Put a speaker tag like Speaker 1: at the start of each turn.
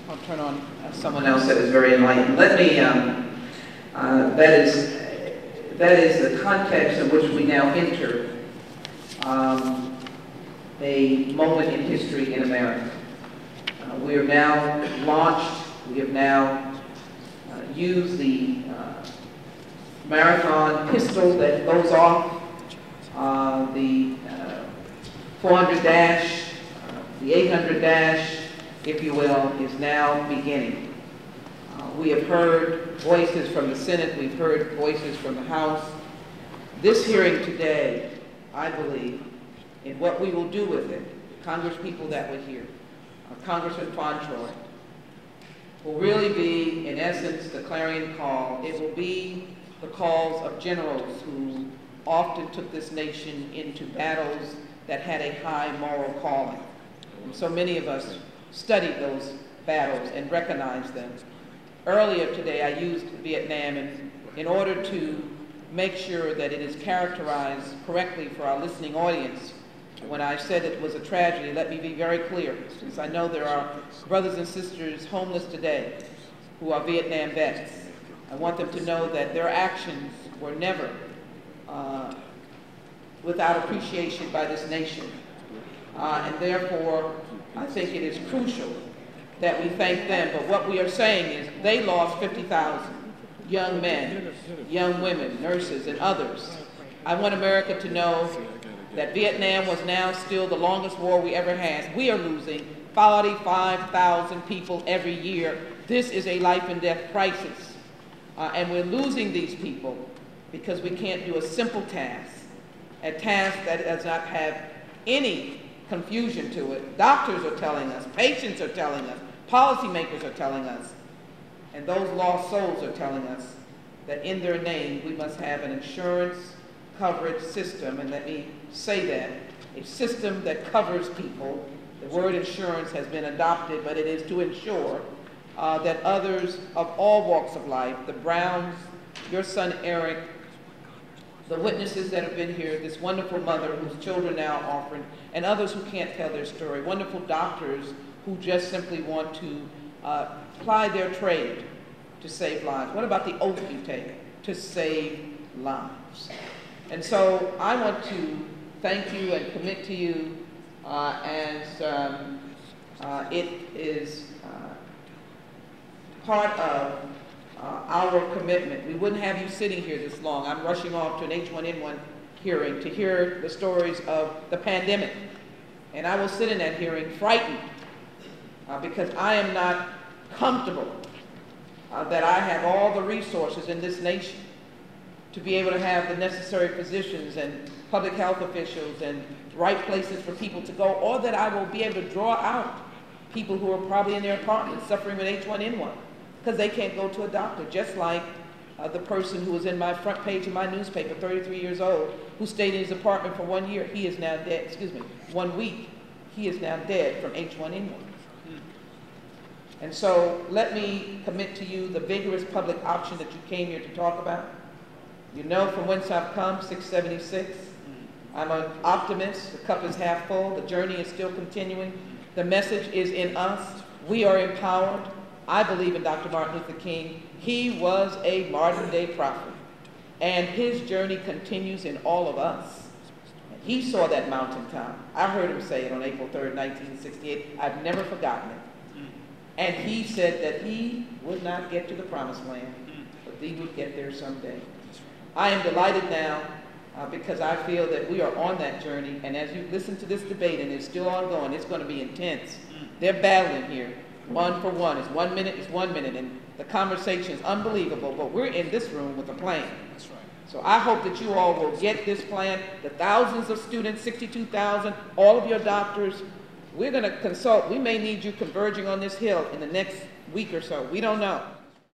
Speaker 1: I'll turn on someone else that is very enlightened. Let me, that is the context in which we now enter a moment in history in America. We are now launched, we have now used the marathon pistol that goes off, the 400 dash, the 800 dash, if you will, is now beginning. We have heard voices from the Senate, we've heard voices from the House. This hearing today, I believe, in what we will do with it, Congress people that were here, Congressman Fauntroy, will really be, in essence, the clarion call. It will be the calls of generals who often took this nation into battles that had a high moral calling. And so many of us studied those battles and recognized them. Earlier today, I used Vietnam in order to make sure that it is characterized correctly for our listening audience. When I said it was a tragedy, let me be very clear, since I know there are brothers and sisters homeless today who are Vietnam vets. I want them to know that their actions were never without appreciation by this nation. And therefore, I think it is crucial that we thank them. But what we are saying is they lost 50,000 young men, young women, nurses, and others. I want America to know that Vietnam was now still the longest war we ever had. We are losing 45,000 people every year. This is a life and death crisis. And we're losing these people because we can't do a simple task, a task that does not have any confusion to it. Doctors are telling us, patients are telling us, policymakers are telling us, and those lost souls are telling us that in their name we must have an insurance coverage system, and let me say that, a system that covers people. The word insurance has been adopted, but it is to ensure that others of all walks of life, the Browns, your son Eric, the witnesses that have been here, this wonderful mother whose children now are orphaned, and others who can't tell their story, wonderful doctors who just simply want to ply their trade to save lives. What about the oath you take? To save lives. And so I want to thank you and commit to you as it is part of our commitment. We wouldn't have you sitting here this long. I'm rushing off to an H1N1 hearing to hear the stories of the pandemic. And I will sit in that hearing frightened because I am not comfortable that I have all the resources in this nation to be able to have the necessary physicians and public health officials and right places for people to go, or that I will be able to draw out people who are probably in their apartments suffering with H1N1 because they can't go to a doctor, just like the person who was in my front page of my newspaper, 33 years old, who stayed in his apartment for 1 year. He is now dead, 1 week. He is now dead from H1N1. And so let me commit to you the vigorous public option that you came here to talk about. You know from whence I've come, 676. I'm an optimist. The cup is half full. The journey is still continuing. The message is in us. We are empowered. I believe in Dr. Martin Luther King. He was a modern-day prophet. And his journey continues in all of us. He saw that mountaintop. I heard him say it on April 3rd, 1968. I've never forgotten it. And he said that he would not get to the promised land, but he would get there someday. I am delighted now because I feel that we are on that journey, and as you listen to this debate, and it's still ongoing, it's going to be intense. They're battling here, one for one. It's 1 minute, it's 1 minute, and the conversation is unbelievable, but we're in this room with a plan. That's right. So I hope that you all will get this plan, the thousands of students, 62,000, all of your doctors. We're going to consult. We may need you converging on this hill in the next week or so. We don't know.